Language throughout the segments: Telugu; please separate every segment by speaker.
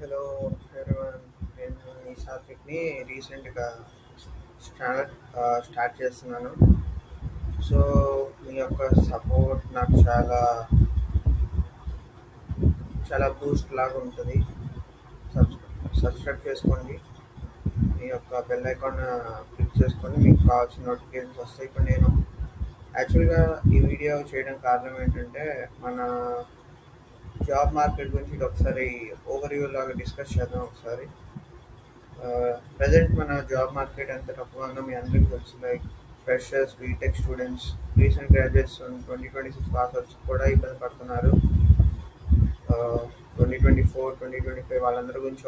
Speaker 1: హలో ఎవరీవన్, నేను ఈ సాత్విక్ని రీసెంట్గా స్టార్ట్ చేస్తున్నాను. సో మీ యొక్క సపోర్ట్ నాకు చాలా చాలా బూస్ట్ లాగా ఉంటుంది. సబ్స్క్రైబ్ చేసుకోండి. మీ యొక్క బెల్ ఐకాన్ క్లిక్ చేసుకొని మీకు కావాల్సిన నోటిఫికేషన్స్ వస్తాయి. ఇప్పుడు నేను యాక్చువల్గా ఈ వీడియో చేయడం కారణం ఏంటంటే మన జాబ్ మార్కెట్ గురించి ఇది ఒకసారి ఓవర్ లాగా డిస్కస్ చేద్దాం ఒకసారి. ప్రజెంట్ మన జాబ్ మార్కెట్ ఎంత టఫ్గా ఉందో మీ అందరికీ తెలుసు. Like freshers, BTech students, recent graduates 2026 passouts కూడా ఇబ్బంది పడుతున్నారు. 2024 2025 వాళ్ళందరి గురించి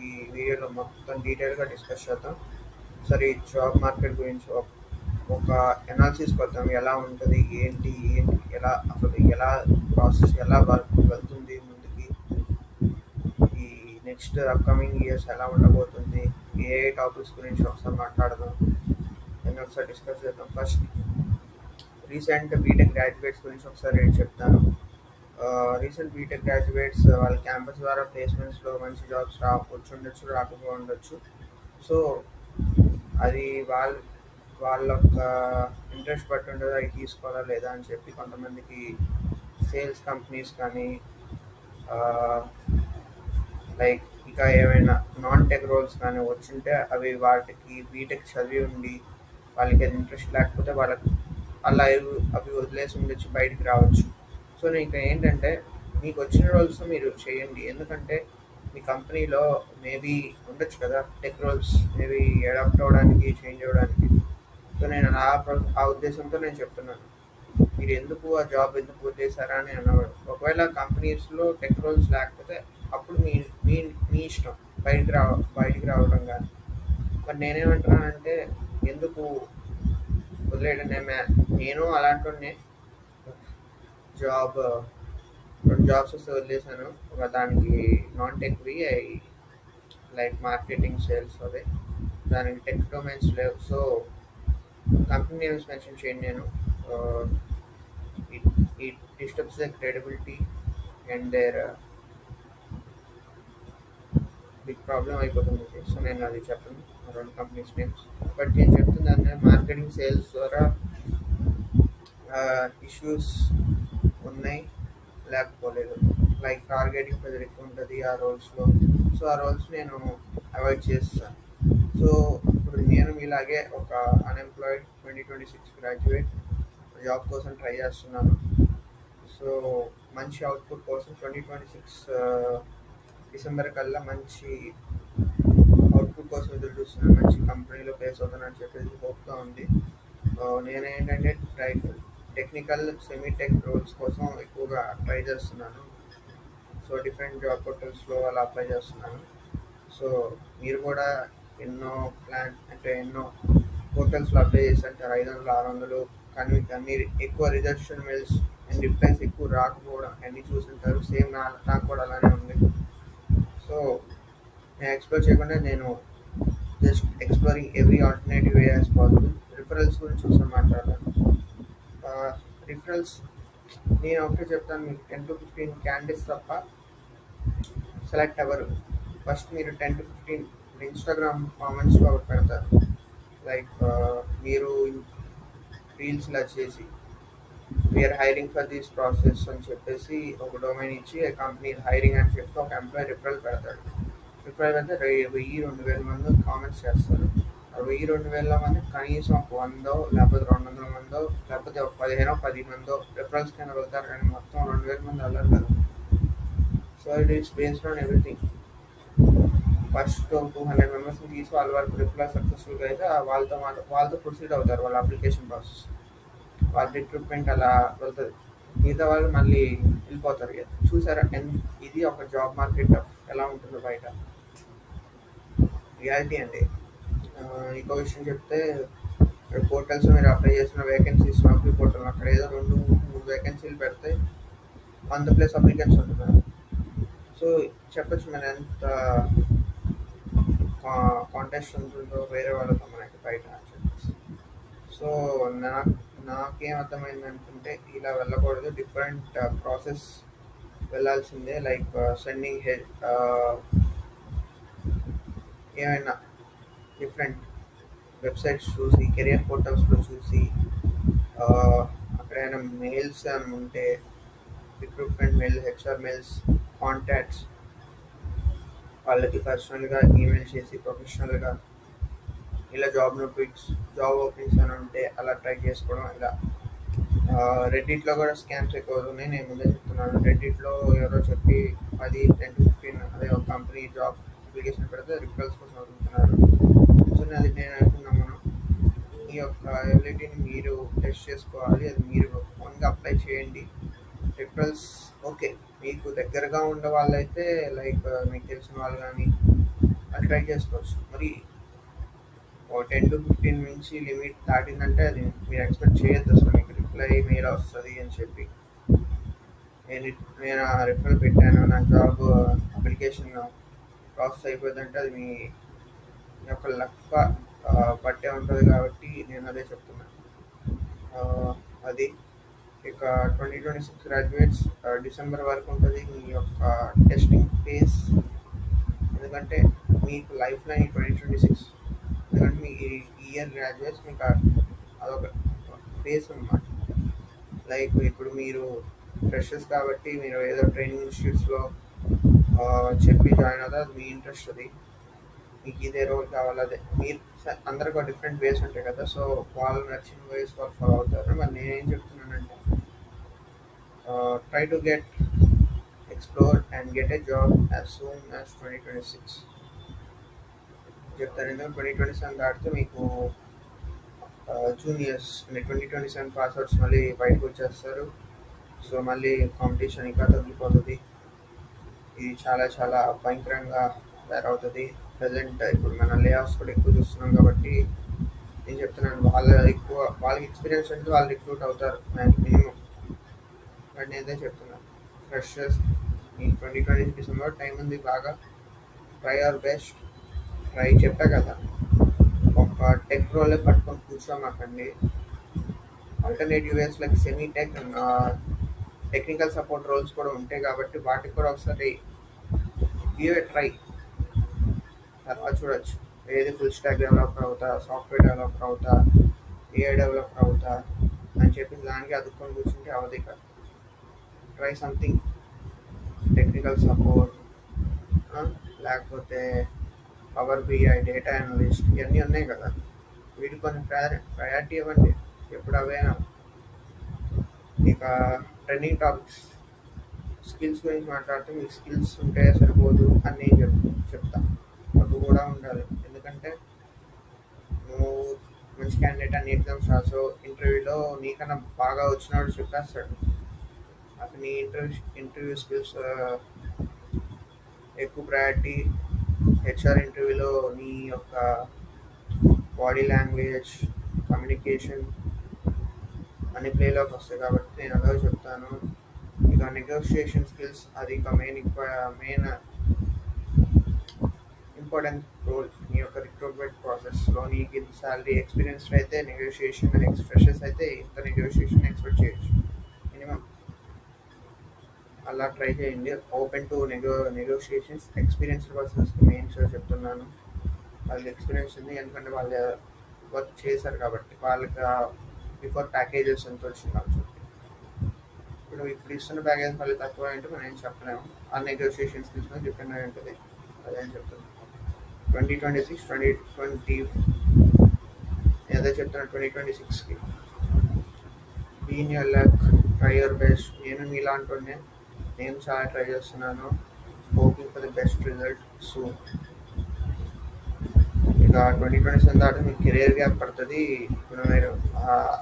Speaker 1: ఈ వీడియోలో మొత్తం డీటెయిల్గా డిస్కస్ చేద్దాం. సరే, ఈ జాబ్ మార్కెట్ గురించి ఒక ఎనాలిసిస్ కొద్దాం. ఎలా ఉంటుంది, ఏంటి ఏంటి ఎలా అసలు ఎలా ప్రాసెస్ ఎలా వెళ్తుంది ముందుకి, ఈ నెక్స్ట్ అప్కమింగ్ ఇయర్స్ ఎలా ఉండబోతుంది, ఏ టాపిక్స్ గురించి ఒకసారి మాట్లాడదాం, నేను ఒకసారి డిస్కస్ చేద్దాం. ఫస్ట్ రీసెంట్ బీటెక్ గ్రాడ్యుయేట్స్ గురించి ఒకసారి నేను చెప్తాను. రీసెంట్ బీటెక్ గ్రాడ్యుయేట్స్ వాళ్ళ క్యాంపస్ ద్వారా ప్లేస్మెంట్స్లో మంచి జాబ్స్ వచ్చుండొచ్చు, రాకపోయి ఉండొచ్చు. సో అది వాళ్ళ యొక్క ఇంట్రెస్ట్ బట్టి ఉండదు, అవి తీసుకోవాలా లేదా అని చెప్పి. కొంతమందికి సేల్స్ కంపెనీస్ కానీ లైక్ ఇంకా ఏమైనా నాన్ టెక్ రోల్స్ కానీ వచ్చుంటే అవి వాటికి బీటెక్ చదివి ఉండి వాళ్ళకి అది ఇంట్రెస్ట్ లేకపోతే వాళ్ళకి అలా అవి వదిలేసి ఉండొచ్చు, బయటికి రావచ్చు. సో నీకు ఏంటంటే మీకు వచ్చిన రోల్స్ మీరు చేయండి. ఎందుకంటే మీ కంపెనీలో మేబీ ఉండొచ్చు కదా టెక్ రోల్స్, మేబీ అడాప్ట్ అవ్వడానికి, చేంజ్ అవ్వడానికి. సో నేను ఆ ఉద్దేశంతో నేను చెప్తున్నాను. మీరు ఎందుకు ఆ జాబ్ ఎందుకు వదిలేసారా అని అన్నవాడు. ఒకవేళ కంపెనీస్లో టెక్ రోల్స్ లేకపోతే అప్పుడు మీ మీ మీ ఇష్టం బయటికి రావడం కానీ. మరి నేనేమంటున్నానంటే ఎందుకు వదిలేయడం. నేను అలాంటి జాబ్ 2 జాబ్స్ వస్తే వదిలేసాను. ఒక దానికి నాన్ టెక్వి, లైక్ మార్కెటింగ్, సేల్స్. అదే దానికి టెక్ డొమైన్స్ లేవు. సో కంపెనీ నేమ్స్ మెన్షన్ చేయండి. నేను it disturbs the credibility and their big problem అయిపోతుంది. సో నేను అది చెప్పను, 2 కంపెనీస్ నేమ్స్. బట్ నేను చెప్తుంది అంటే మార్కెటింగ్, సేల్స్ ద్వారా ఇష్యూస్ ఉన్నాయి, లేకపోలేదు. లైక్ టార్గెటింగ్ ప్రెజర్ ఎక్కువ ఉంటుంది ఆ రోల్స్లో. సో ఆ రోల్స్ నేను అవాయిడ్ చేస్తాను. సో ఇప్పుడు నేను ఇలాగే ఒక అన్ఎంప్లాయిడ్ 2026 గ్రాడ్యుయేట్ జాబ్ కోసం ట్రై చేస్తున్నాను. సో మంచి అవుట్పుట్ కోసం 2026 డిసెంబర్ కల్లా మంచి అవుట్పుట్ కోసం ఎదురు చూస్తున్నాను. మంచి కంపెనీలో ప్లేస్ అవుతానని చెప్పేసి హోప్గా ఉంది. నేనేంటంటే టెక్నికల్, సెమీ టెక్ రోల్స్ కోసం ఎక్కువగా ట్రై చేస్తున్నాను. సో డిఫరెంట్ జాబ్ పోర్టల్స్లో అలా అప్లై చేస్తున్నాను. సో మీరు కూడా ఎన్నో పోర్టల్స్లో అప్లై చేసి అంటారు 500 600, కానీ అన్ని ఎక్కువ రిజెక్షన్ మెయిల్స్ అండ్ రిప్లైస్ ఎక్కువ రాకపోవడం అన్నీ చూసుంటారు. సేమ్ నాకు కూడా అలానే ఉంది. సో నేను ఎక్స్ప్లోర్ చేయకుండా నేను just exploring every alternative way as possible. Referrals గురించి ఒకసారి మాట్లాడాలి. రిఫరల్స్ నేను ఒకటే చెప్తాను, మీకు 10 to 15 క్యాండిడేట్స్ తప్ప సెలెక్ట్ అవ్వరు. ఫస్ట్ మీరు 10 to 15 ఇన్స్టాగ్రామ్ కామెంట్స్లో ఒకటి పెడతారు. లైక్ మీరు రీల్స్ ఇలా చేసి we're hiring for this process అని చెప్పేసి ఒక డొమైన్ ఇచ్చి కంపెనీ హైరింగ్ అని చెప్పి ఒక ఎంప్లాయీ రిఫరల్ పెడతాడు. రిఫరల్ పెడితే 1000 2000 మంది కామెంట్స్ చేస్తారు. ఆ 1000 2000 మంది కనీసం ఒక 100 లేకపోతే 200 మందో లేకపోతే ఒక 15 10 మందో రిఫరల్స్ కింద వెళ్తారు, కానీ మొత్తం 2000 మంది వెళ్ళరు కదా. So it is based on everything. First 200 మెంబర్స్ని తీసి వాళ్ళ వరకు రిఫరల్ సక్సెస్ఫుల్గా అయితే వాళ్ళతో ప్రొసీడ్ అవుతారు వాళ్ళ అప్లికేషన్ ప్రాసెస్. వాళ్ళ రిక్రూట్మెంట్ అలా వెళ్తుంది. మిగతా వాళ్ళు మళ్ళీ వెళ్ళిపోతారు. చూసారా ఇది ఒక జాబ్ మార్కెట్ ఎలా ఉంటుందో బయట రియాలిటీ అండి. ఇంకో విషయం చెప్తే, పోర్టల్స్ మీరు అప్లై చేసిన వేకెన్సీస్ నౌకరీ పోర్టల్ అక్కడ ఏదో 2 3 వేకెన్సీలు పెడితే 100+ అప్లికెంట్స్ ఉంటున్నారు. సో చెప్పచ్చు మన ఎంత కాంటెస్ట్ ఉంటుందో వేరే వాళ్ళతో మనకి బయట అని చెప్పేసి. సో నాకేం అర్థమైంది అనుకుంటే ఇలా వెళ్ళకూడదు, డిఫరెంట్ ప్రాసెస్ వెళ్ళాల్సిందే. లైక్ సెండింగ్ ఏమైనా డిఫరెంట్ వెబ్సైట్స్ చూసి కెరియర్ పోర్టల్స్లో చూసి ఆ, అక్కడైనా మెయిల్స్ అని ఉంటే recruitment mail HR mails contacts వాళ్ళకి పర్సనల్గా ఈమెయిల్ చేసి ప్రొఫెషనల్గా ఇలా జాబ్ ఓపెనింగ్స్ అని ఉంటే అలా ట్రై చేసుకోవడం ఇలా రెడ్డిట్లో కూడా స్కామ్స్ ఎక్కువ అవుతున్నాయి. నేను ముందే చెప్తున్నాను. రెడ్డిట్లో ఎవరో చెప్పి 10, 10 to 15 అదే ఒక కంపెనీ జాబ్ అప్లికేషన్ పెడితే రిఫరల్స్ కోసం అడుగుతున్నారు. సో అది నేను అనుకున్నాను, మీ యొక్క ఎబిలిటీని మీరు టెస్ట్ చేసుకోవాలి. అది మీరు ఓన్గా అప్లై చేయండి. రిఫరల్స్ ఓకే, మీకు దగ్గరగా ఉండే వాళ్ళైతే లైక్ మీకు తెలిసిన వాళ్ళు కానీ అది ట్రై చేసుకోవచ్చు. మరి ఓ 10 to 15 నుంచి లిమిట్ దాటిందంటే అది మీరు ఎక్స్పెక్ట్ చేయొద్దు అసలు మీకు రిప్లై మెయిల్ వస్తుంది అని చెప్పి. నేను ఆ రిఫరల్ పెట్టాను, నా జాబ్ అప్లికేషన్ ప్రాసెస్ అయిపోయిందంటే అది మీ యొక్క లక్ బట్టే ఉంటుంది కాబట్టి నేను అదే చెప్తున్నాను. ఆ, అది ఇక 2026 గ్రాడ్యుయేట్స్ డిసెంబర్ వరకు ఉంటుంది మీ యొక్క టెస్టింగ్ ఫేజ్. ఎందుకంటే మీకు లైఫ్ లైన్ 2026, ఎందుకంటే మీ ఇయర్ గ్రాడ్యుయేట్స్ మీకు అదొక ఫేజ్ అనమాట. లైక్ ఇప్పుడు మీరు ఫ్రెషర్స్ కాబట్టి మీరు ఏదో ట్రైనింగ్ ఇన్స్టిట్యూట్స్లో చెప్పి జాయిన్ అవుతారు, అది మీ ఇంట్రెస్ట్. అది మీకు ఇదే రోల్ కావాలి, అదే మీరు అందరికి ఒక డిఫరెంట్ వేస్ ఉంటాయి కదా. సో వాళ్ళు నచ్చిన వేస్ వాళ్ళు ఫాలో అవుతారు. మరి నేనేం చెప్తున్నానంటే try to get explore and get a job as soon as 2026 చెప్తాను. ఎందుకంటే 2027 దాటితే మీకు జూనియర్స్ అంటే 2027 పాస్ అవుట్స్ మళ్ళీ బయటకు వచ్చేస్తారు. సో మళ్ళీ కాంపిటీషన్ ఇంకా తగ్గిపోతుంది. ఇది చాలా చాలా భయంకరంగా తయారవుతుంది. ప్రజెంట్ ఇప్పుడు మన లే ఆఫ్స్ కూడా ఎక్కువ చూస్తున్నాం కాబట్టి నేను చెప్తున్నాను, వాళ్ళకి ఎక్స్పీరియన్స్ అంటే వాళ్ళు రిక్రూట్ అవుతారు మినిమం. బట్ నేనే చెప్తున్నాను, ఫ్రెషర్స్ ఈ 2020 డిసెంబర్ టైం ఉంది, బాగా ట్రై అవర్ బెస్ట్. ట్రై చెప్పా కదా, ఒక టెక్ రోలే పట్టుకొని కూర్చోమాకండి. Alternative ways like semi tech technical support roles కూడా ఉంటాయి కాబట్టి వాటికి కూడా ఒకసారి గివ్ ఏ ట్రై. తర్వాత చూడొచ్చు ఏది ఫుల్ స్టాక్ డెవలపర్ అవుతా, సాఫ్ట్వేర్ డెవలపర్ అవుతా, ఏఐ డెవలపర్ అవుతా అని చెప్పి దానికి అదుకొని కూర్చుంటే అవధి కాదు. ట్రై సంథింగ్ టెక్నికల్ సపోర్ట్, లేకపోతే పవర్ బిఐ, డేటా అనలిస్ట్, ఇవన్నీ ఉన్నాయి కదా. వీటికి కొన్ని ప్రయారిటీ ఇవ్వండి. ఎప్పుడు అవైనా ఇక ట్రెండింగ్ టాపిక్స్ స్కిల్స్ గురించి మాట్లాడితే మీకు స్కిల్స్ ఉంటే సరిపోదు అని నేను చెప్తా. అవి కూడా ఉండాలి. ఎందుకంటే నువ్వు మంచి క్యాండిడేట్ అని ఎగ్జామ్స్ రాసో ఇంటర్వ్యూలో నీకన్నా బాగా వచ్చినవాడు చెప్పేస్తాడు. అసలు నీ ఇంటర్వ్యూ స్కిల్స్ ఎక్కువ ప్రయారిటీ. హెచ్ఆర్ ఇంటర్వ్యూలో నీ యొక్క బాడీ లాంగ్వేజ్, కమ్యూనికేషన్ అన్ని ప్లేలోకి వస్తాయి కాబట్టి నేను అలాగే చెప్తాను. ఇక నెగోషియేషన్ స్కిల్స్ అది ఇక మెయిన్ ఇంపార్టెంట్ రోల్ మీ యొక్క రిక్రూట్మెంట్ ప్రాసెస్లో. నీకు ఇంత శాలరీ ఎక్స్పీరియన్స్డ్ అయితే నెగోషియేషన్, ఫ్రెషర్స్ అయితే ఇంత నెగోషియేషన్ ఎక్స్పెక్ట్ చేయొచ్చు మినిమం. అలా ట్రై చేయండి. Open to negotiations. ఎక్స్పీరియన్స్డ్ పర్సన్స్కి మెయిన్ చెప్తున్నాను, వాళ్ళకి ఎక్స్పీరియన్స్ ఉంది ఎందుకంటే వాళ్ళు వర్క్ చేశారు కాబట్టి. వాళ్ళకి బిఫోర్ ప్యాకేజెస్ ఎంత వచ్చింది అని చెప్పి. ఇప్పుడు ఇస్తున్న ప్యాకేజ్ మళ్ళీ తక్కువ అంటే మనం ఏం చెప్పలేము. ఆ నెగోషియేషన్ స్కిల్స్ మీద డిపెండ్ అయి ఉంటుంది. అదేం చెప్తాను. 2026 2020 ఏదో చెప్తాను. 2026కి been your luck, try your best. నేను మీలాంటి నేను చాలా ట్రై చేస్తున్నాను. Hoping for the best result soon. ఇక 2027 దాటి మీకు కెరియర్ గ్యాప్ పడుతుంది. ఇప్పుడు మీరు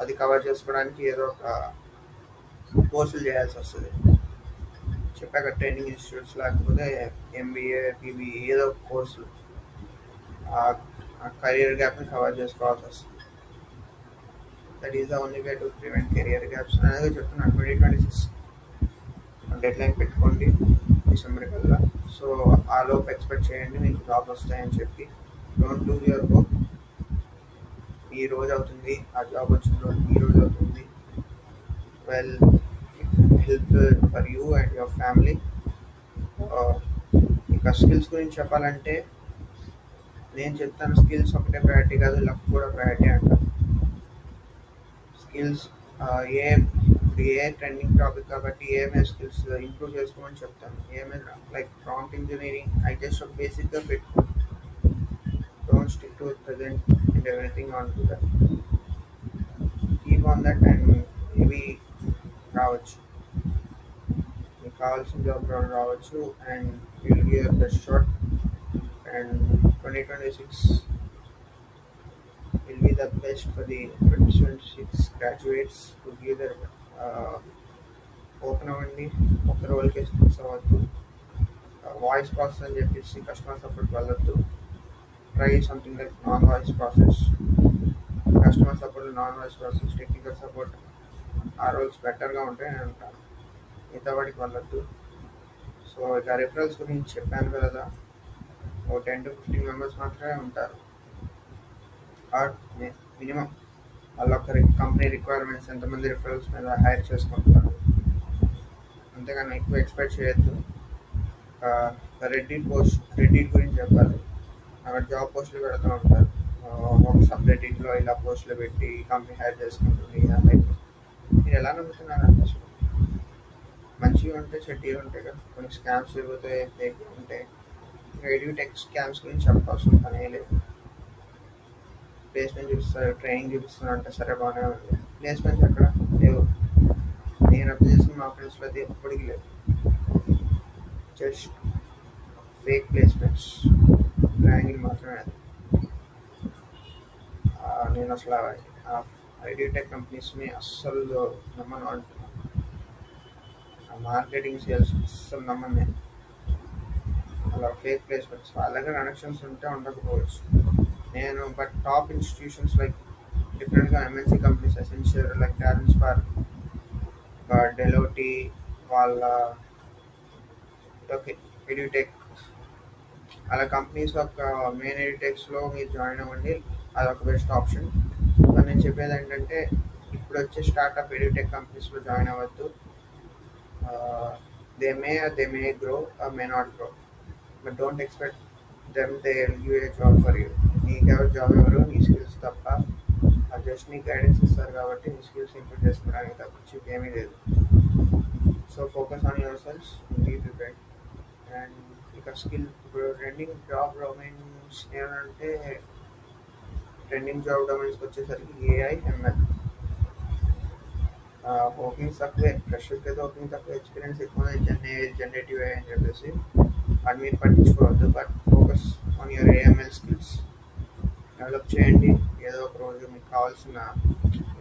Speaker 1: అది కవర్ చేసుకోవడానికి ఏదో ఒక కోర్సులు చేయాల్సి వస్తుంది. చెప్పాక ట్రైనింగ్ ఇన్స్టిట్యూట్స్ లేకపోతే ఎంబీఏ, పీబీఏ ఏదో ఒక కోర్సులు ఆ కెరియర్ గ్యాప్ని కవర్ చేసుకోవాల్సి వస్తుంది. That is the only way to prevent career gaps అనేది చెప్తున్నాను. 2026 డెడ్ లైన్ పెట్టుకోండి డిసెంబర్ కల్లా. సో ఆ లోపు ఎక్స్పెక్ట్ చేయండి మీకు జాబ్ వస్తాయని చెప్పి. Don't lose your hope. ఈ రోజు అవుతుంది, ఆ జాబ్ వచ్చిన రోజు ఈ రోజు అవుతుంది. Well help for you and your family. ఇంకా స్కిల్స్ గురించి చెప్పాలంటే నేను చెప్తాను స్కిల్స్ ఒకటే ప్రయారిటీ కాదు, లక్ కూడా ప్రయారిటీ అంట. స్కిల్స్ ఏ ఇప్పుడు ఏ ట్రెండింగ్ టాపిక్ కాబట్టి ఏఎంఎల్ స్కిల్స్ ఇంప్రూవ్ చేసుకోమని చెప్తాను. AML like prompt engineering I just బేసిక్గా పెట్టుకో, don't stick to present and everything on to that, keep on that and ఇవి రావచ్చు, మీకు కావాల్సిన జాబ్ రావచ్చు and will give best shot. And 2026 will be the best for the 2026 graduates to give their open అవ్వండి. ఒక రోల్కి ఫిక్స్ అవ్వద్దు. వాయిస్ ప్రాసెస్ అని చెప్పేసి కస్టమర్ సపోర్ట్ వెళ్ళొద్దు. Try something like non voice process, customer support, non voice process, technical support, ఆ రోల్స్ బెటర్గా ఉంటాయి అని అంటాను. మిగతా వాటికి వెళ్ళొద్దు. సో ఇక రిఫరల్స్ గురించి చెప్పాను కదా, ఓ 10 to 15 మెంబర్స్ మాత్రమే ఉంటారు. ఆర్ మినిమం వాళ్ళొక్కరి కంపెనీ రిక్వైర్మెంట్స్ ఎంతమంది రిఫరల్స్ మీద హైర్ చేసుకుంటున్నారు, అంతేగాని ఎక్కువ ఎక్స్పెక్ట్ చేయొద్దు. రెడ్డిట్ గురించి చెప్పాలి. అక్కడ జాబ్ పోస్టులు పెడుతూ ఉంటారు. ఒక సబ్ రెడ్డిట్లో ఇలా పోస్టులు పెట్టి కంపెనీ హైర్ చేసుకుంటుంది అలా. మీరు ఎలా నమ్ముతున్నారు అంటే అసలు మంచిగా ఉంటే చెడ్డీలు ఉంటాయి కదా, కొన్ని స్కామ్స్ జరుగుతాయి, ఫేక్ ఉంటాయి. ఎడ్యూటెక్ స్కామ్స్ గురించి చెప్పాల్సిన పనే లేదు. ప్లేస్మెంట్ చూపిస్తారు, ట్రైనింగ్ చూపిస్తున్నారు అంటే సరే బాగానే ఉంది. ప్లేస్మెంట్స్ ఎక్కడ లేవు. నేను అప్లై చేసిన మా ఫ్రెండ్స్లో అయితే ఎప్పటికీ లేవు. జస్ట్ ఫేక్ ప్లేస్మెంట్స్, ట్రైనింగ్ మాత్రమే. అది నేను అసలు ఎడ్యూటెక్ కంపెనీస్ని అస్సలు నమ్మను అంటున్నాను. మార్కెటింగ్ సేల్స్ అస్సలు నమ్మను నేను. అలా ఫేక్ ప్లేస్మెంట్స్ వాళ్ళ దగ్గర కనెక్షన్స్ ఉంటే ఉండకపోవచ్చు. నేను బట్ టాప్ ఇన్స్టిట్యూషన్స్ లైక్ డిఫరెంట్గా MNC companies essential like Talent Spark, Deloitte, వాళ్ళ ఓకే ఎడ్యూటెక్, అలా కంపెనీస్ యొక్క మెయిన్ ఎడ్యూటెక్స్లో మీరు జాయిన్ అవ్వండి. అదొక బెస్ట్ ఆప్షన్. కానీ నేను చెప్పేది ఏంటంటే ఇప్పుడు వచ్చే స్టార్ట్అప్ ఎడ్యూటెక్ కంపెనీస్లో జాయిన్ అవ్వద్దు. They may grow are may not grow, but don't expect them they will give a job for you. Neekevvaru job ఎవరు, నీ స్కిల్స్ తప్ప. అది జస్ట్ నీకు గైడెన్స్ ఇస్తారు కాబట్టి నీ స్కిల్స్ ఇంప్రూవ్ చేసుకోవడానికి తప్ప ఏమీ లేదు. So focus on your cells, be prepared. And ఇక స్కిల్ ఇప్పుడు ట్రెండింగ్ జాబ్ డొమైన్స్ ఏమంటే ట్రెండింగ్ జాబ్ డొమైన్స్కి వచ్చేసరికి ఏఐ, ఎంఎల్. ఓపెనింగ్స్ తక్కువే, ఫ్రెషర్కి అయితే ఓపెనింగ్ తక్కువ, ఎక్స్పీరియన్స్ ఎక్కువ జనరేటివ్ ఏఐ అని చెప్పేసి అది మీరు పట్టించుకోవద్దు. But focus on your AML skills develop చేయండి. ఏదో ఒక రోజు మీకు కావాల్సిన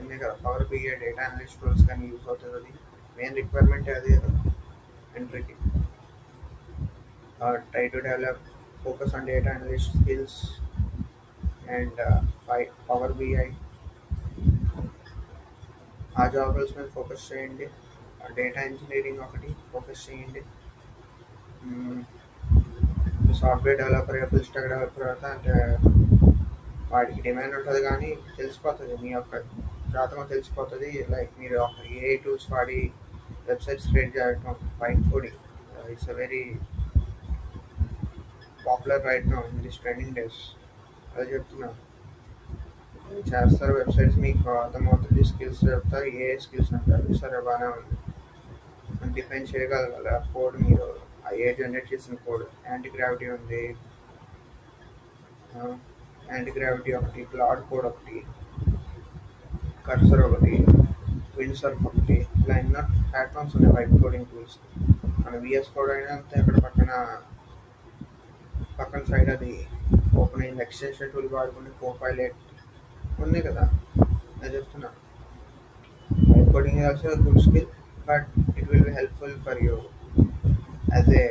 Speaker 1: ఉంది కదా Power BI data analyst roles కానీ యూస్ అవుతుంది. అది మెయిన్ రిక్వైర్మెంట్ అదే ఎంట్రీకి. Try to develop, focus on data analyst skills and Power BI, ఆ జాబ్ రోల్స్ మీద ఫోకస్ చేయండి. డేటా ఇంజనీరింగ్ ఒకటి ఫోకస్ చేయండి. Software developer, full stack developer అవుతా అంటే వాడికి డిమాండ్ ఉంటుంది, కానీ తెలిసిపోతుంది మీ యొక్క జాతకం తెలిసిపోతుంది. లైక్ మీరు ఏఐ టూల్స్ వాడి వెబ్సైట్స్ క్రియేట్ చేయడం, white coding, it's a very popular right now in this trending days. అదే చెప్తున్నాను, చేస్తారు వెబ్సైట్స్, మీకు అర్థమవుతుంది. స్కిల్స్ చెప్తారు, ఏ స్కిల్స్ అంటారు, సరే బాగానే ఉంది. డిఫైన్ చేయగలగాలి ఆ కోడ్. మీరు ఆ ఏ జనరేట్ చేసిన కోడ్, యాంటీ గ్రావిటీ ఉంది, యాంటీ గ్రావిటీ ఒకటి, క్లాడ్ కోడ్ ఒకటి, కర్సర్ ఒకటి, విండ్సర్ఫ్ ఒకటి, ఇలా ఎన్నో ప్లాట్ఫామ్స్ ఉన్నాయి వైట్ కోడింగ్ టూల్స్. మన విఎస్ కోడ్ అయినా అంతే, అక్కడ పక్కన సైడ్ అది ఓపెన్ అయింది. ఎక్స్టెన్షన్ టూల్ వాడుకుని కోపైలెట్ ఉన్నాయి కదా. నేను చెప్తున్నాను white coding also good skill, but it will be helpful for you as a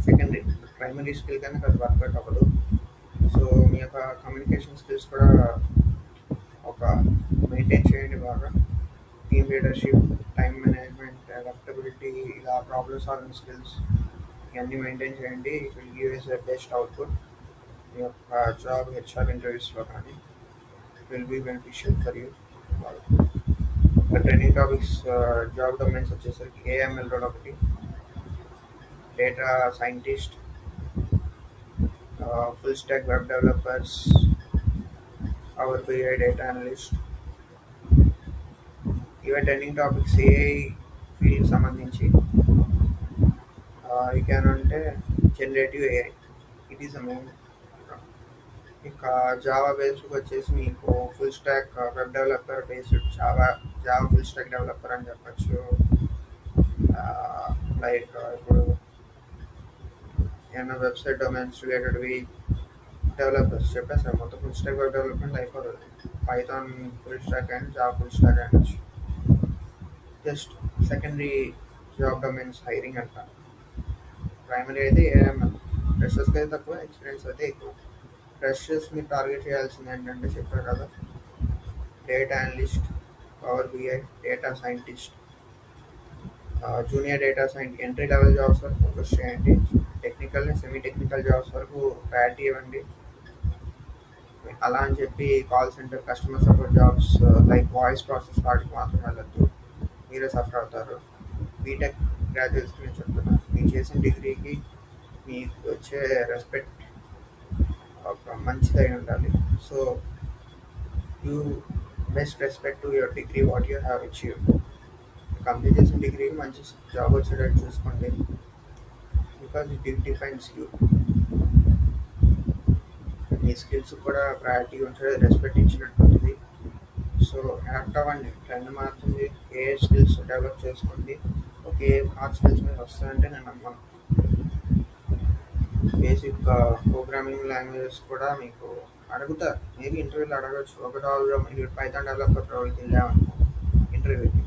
Speaker 1: secondary. Primary skill కనుక అది వర్కౌట్ అవ్వదు. సో మీ యొక్క కమ్యూనికేషన్ స్కిల్స్ కూడా ఒక మెయింటైన్ చేయండి బాగా. Team leadership, time management, adaptability, ఇలా ప్రాబ్లమ్ సాల్వింగ్ స్కిల్స్ ఇవన్నీ మెయింటైన్ చేయండి. It will give us best output. మీ యొక్క జాబ్ హెచ్ఆర్ ఇంటర్వ్యూస్లో కానీ it will be beneficial for you. Training topics job domains వచ్చేసరికి ఏఎంఎల్ రోల్ ఒకటి, data scientist, full stack web developers, Power BI data analyst, ఇవే ట్రెండింగ్ టాపిక్స్ ఏఐ ఫీల్డ్కి సంబంధించి. ఇకేనంటే generative AI, it is a main. ఇక జావా బేస్డ్కి వచ్చేసి మీకు full stack web developer based Java full stack developer అని చెప్పచ్చు. లైక్ ఇప్పుడు ఏమైనా వెబ్సైట్ డొమైన్స్ రిలేటెడ్వి డెవలపర్స్ చెప్పేసారు, మొత్తం ఫుల్ స్టాక్ వెబ్ డెవలప్మెంట్ అయిపోతుంది. Python full stack and Java full stack అనొచ్చు. Just secondary job domains hiring అంట. ప్రైమరీ అయితే ఏఎంఎల్, ఫ్రెషర్స్కి అయితే తక్కువ, ఎక్స్పీరియన్స్ అయితే ఎక్కువ. ఫ్రెషర్స్ మీరు టార్గెట్ చేయాల్సింది ఏంటంటే చెప్పారు కదా, data analyst, power BI, data scientist, junior data scientist, entry level jobs వరకు ఫోకస్ చేయండి. టెక్నికల్ సెమీ టెక్నికల్ జాబ్స్ వరకు ప్రయారిటీ ఇవ్వండి. అలా అని చెప్పి call centre customer support jobs like voice process వాటికి మాత్రం వెళ్ళద్దు, మీరే సఫర్ అవుతారు. బీటెక్ గ్రాడ్యుయేట్స్కి నేను చెప్తున్నాను, మీరు చేసిన డిగ్రీకి మీకు వచ్చే రెస్పెక్ట్ ఒక మంచిదై ఉండాలి. So you best respect to your degree what you have achieved. Complete చేసిన డిగ్రీకి మంచి జాబ్ వచ్చేటట్టు చూసుకోండి, because it defines you. Me skills కూడా ప్రయారిటీ ఉంటుంది, రెస్పెక్ట్ ఇచ్చినట్టు ఉంటుంది. సో యాక్ట్ అవ్వండి, ట్రెండ్ మారుతుంది. ఏ స్కిల్స్ డెవలప్ చేసుకోండి. ఓకే, హార్డ్ స్కిల్స్ మీద వస్తాయంటే నేను నమ్మను. బేసిక్ ప్రోగ్రామింగ్ లాంగ్వేజెస్ కూడా మీకు అడుగుతారు, మేబీ ఇంటర్వ్యూలో అడగచ్చు. మీరు పైథాన్ డెవలపర్ రోల్కి వెళ్ళామనుకో ఇంటర్వ్యూకి,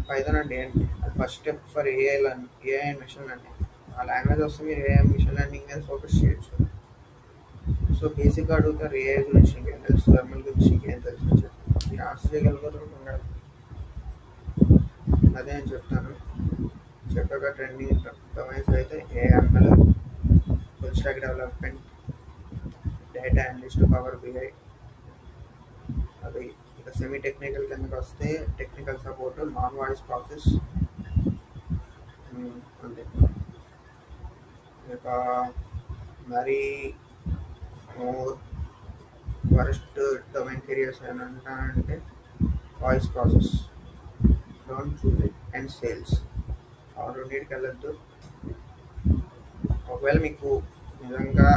Speaker 1: పైథాన్ అంటే ఏంటి, అది first step for AI and machine learning. ఆ లాంగ్వేజ్ వస్తే మీరు ఏఐ మిషన్ లెర్నింగ్ మీద ఫోకస్ చేయొచ్చు. సో బేసిక్గా అడుగుతారు, ఏఐ గురించి ఇంకేం తెలుసు, ఎంఎల్ గురించి ఇంకేం తెలుసు అని చెప్పి మీరు ఆన్సర్ చేయగలుగుతారు ఉండాలి. అదే నేను చెప్తాను. చెప్పగా ట్రెండింగ్ డొమైన్స్ అయితే AML, full stack development, data analyst, power BI. అది ఇక సెమీ టెక్నికల్ కిందకి వస్తే technical support, non voice process, అంతే. ఇక మరీ మోర్ వరస్ట్ డొమైన్ కెరియర్స్ ఏమంటానంటే voice process, don't choose it, and sales. ఆ రెండింటికి వెళ్ళొద్దు. ఒకవేళ మీకు నిజంగా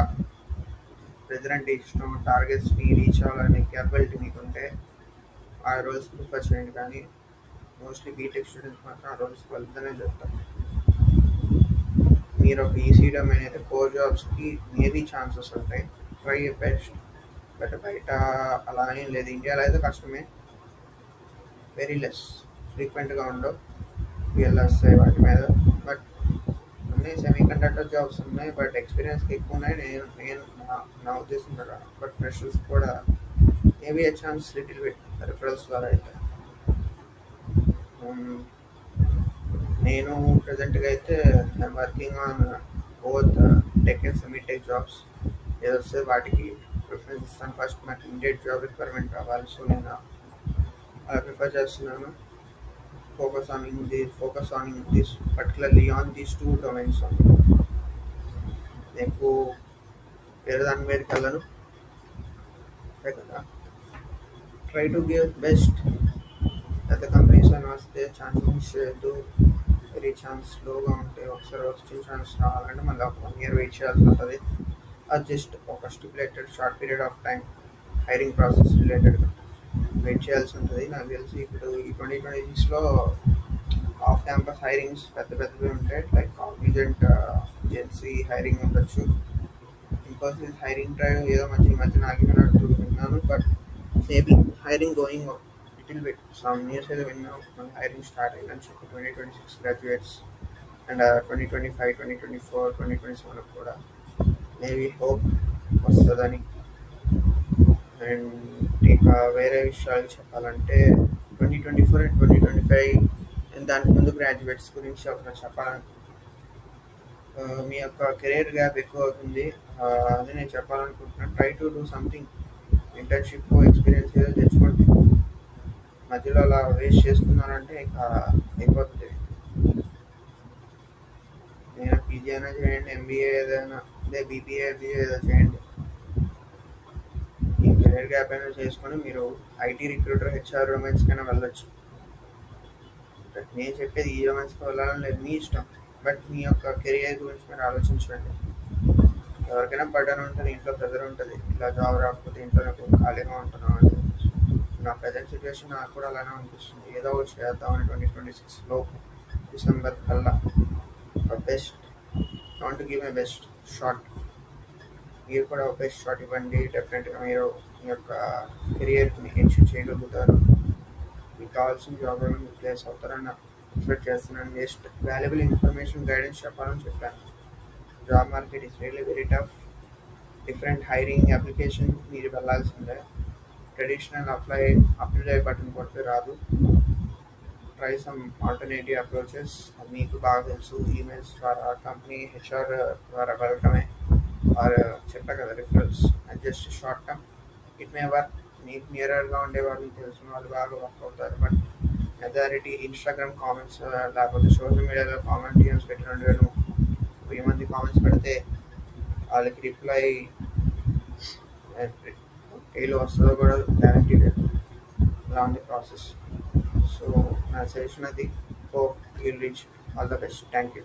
Speaker 1: ప్రెజెంట్ ఇష్టం, టార్గెట్స్ని రీచ్ అవ్వాలనే క్యాపబిలిటీ మీకు ఉంటే ఆ రోల్స్ ప్రిఫర్ చేయండి. కానీ మోస్ట్లీ బీటెక్ స్టూడెంట్స్ మాత్రం ఆ రోల్స్కి వెళ్తూనే చెప్తారు. మీరు ఒక ఈసీ డొమైన్ అయితే 4 జాబ్స్కి మేబీ ఛాన్సెస్ ఉంటాయి, ట్రై బెస్ట్. బట్ బయట అలా ఏం లేదు, ఇండియాలో అయితే కష్టమే, వెరీ లెస్, ఫ్రీక్వెంట్గా ఉండవు వీళ్ళు వస్తాయి వాటి మీద. బట్ ఉన్నాయి సెమీ కండక్టర్ జాబ్స్ ఉన్నాయి, బట్ ఎక్స్పీరియన్స్కి ఎక్కువ ఉన్నాయి. నా ఉద్దేశం కదా. బట్ ఫ్రెషర్స్ కూడా maybe a chance little bit referrals ద్వారా అయితే. నేను ప్రజెంట్గా అయితే I'm working on both tech and semi tech jobs. ఏదో వస్తే వాటికి ప్రిఫరెన్స్ ఇస్తాను. ఫస్ట్ నాకు ఇమీడియట్ జాబ్ రిక్వైర్మెంట్ కావాలి, సో నేను అలా ప్రిఫర్ చేస్తున్నాను. Focus on this particularly on these 2 domains. నేను వేరే దాని మీదకి వెళ్ళను కదా. Try to give best. పెద్ద కంపెనీస్ అని వస్తే ఛాన్స్ మిస్ చేయొద్దు. వెరీ ఛాన్స్ స్లోగా ఉంటే ఒకసారి వచ్చిన ఛాన్స్ రావాలంటే మళ్ళీ ఒక 1 year వెయిట్ చేయాల్సి ఉంటుంది. అది జస్ట్ ఒక stipulated short period of time hiring process రిలేటెడ్గా వెయిట్ చేయాల్సి ఉంటుంది. నాకు తెలిసి ఇప్పుడు ఈ 2026లో ఆఫ్ క్యాంపస్ హైరింగ్స్ పెద్దవి ఉంటాయి, లైక్ కాగ్నిజెంట్, జెన్సీ హైరింగ్ ఉండొచ్చు. ఇన్ఫోసిస్ హైరింగ్ డ్రైవ్ ఏదో మధ్య ఆగిపోయినట్టు విన్నాను, but maybe hiring going little bit. Some years అయితే విన్నాం మన హైరింగ్ స్టార్ట్ అయిందని చెప్పి 2026 గ్రాడ్యుయేట్స్ అండ్ 2025, 2024, 2027 కూడా మేబీ హోప్ వస్తుందని. అండ్ ఇక వేరే విషయాలు చెప్పాలంటే 2024 అండ్ 2025 దానికి ముందు గ్రాడ్యుయేట్స్ గురించి ఒకటి చెప్పాలని, మీ యొక్క కెరీర్ గ్యాప్ ఎక్కువ అవుతుంది, అది నేను చెప్పాలనుకుంటున్నాను. Try to do something, internship experience ఏదో తెచ్చుకోండి. మధ్యలో అలా వేస్ట్ చేసుకున్నానంటే ఇక అయిపోతుంది. నేను పీజీ అయినా చేయండి, ఎంబీఏ ఏదైనా అదే బీబీఏ ఏదో చేయండి. ఈ కెరీర్ గ్యాప్ అయినా చేసుకొని మీరు ఐటీ రిక్రూటర్ హెచ్ఆర్ రొమాన్స్కైనా వెళ్ళొచ్చు. బట్ నేను చెప్పేది ఈ రొమాన్స్కి వెళ్ళాలని లేదు, మీ ఇష్టం. బట్ మీ యొక్క కెరియర్ గురించి మీరు ఆలోచించండి. ఎవరికైనా బర్డన్ ఉంటుంది, ఇంట్లో ప్రెజర్ ఉంటుంది, ఇలా జాబ్ రాకపోతే ఇంట్లో నాకు ఖాళీగా ఉంటున్నాను అంటే. నా ప్రజెంట్ సిచ్యువేషన్ నాకు కూడా అలానే అనిపిస్తుంది. ఏదో ఒకటి చేద్దామని 2026లో డిసెంబర్ కల్లా best want to give my best shot. మీరు కూడా ఒక బెస్ట్ షాట్ ఇవ్వండి. డెఫినెట్గా మీరు మీ యొక్క కెరియర్ని ఎన్షూర్ చేయగలుగుతారు. మీకు కావాల్సిన జాబ్లో మీరు ప్లేస్ అవుతారని ఎక్స్పెక్ట్ చేస్తున్నాను. జస్ట్ వాల్యుబుల్ ఇన్ఫర్మేషన్ గైడెన్స్ చెప్పాలని చెప్పాను. Job market is really very tough. Different hiring application మీరు వెళ్ళాల్సిందే. ట్రెడిషనల్ అప్లై బటన్ కొడితే రాదు. Try some alternative approaches. అది మీకు బాగా తెలుసు. ఈమెయిల్స్ ద్వారా, కంపెనీ హెచ్ఆర్ ద్వారా వెళ్ళటమే, ఆర్ చెప్పా కదా రిఫరల్స్. అది just short term. It may work. మీకు నియరర్గా ఉండే వాళ్ళు, తెలిసిన వాళ్ళు బాగా వర్క్ అవుతారు. బట్ మెజారిటీ ఇన్స్టాగ్రామ్ కామెంట్స్ లేకపోతే సోషల్ మీడియాలో కామెంట్ టీఎమ్స్ పెట్టినట్టు 1000 మంది కామెంట్స్ పెడితే వాళ్ళకి రిప్లై ఏలో వస్తుందో కూడా గ్యారంటీ లేదు. అలా ఉంది ప్రాసెస్. సో నా సజెషన్ అది. Hope you'll reach. All the best. Thank you.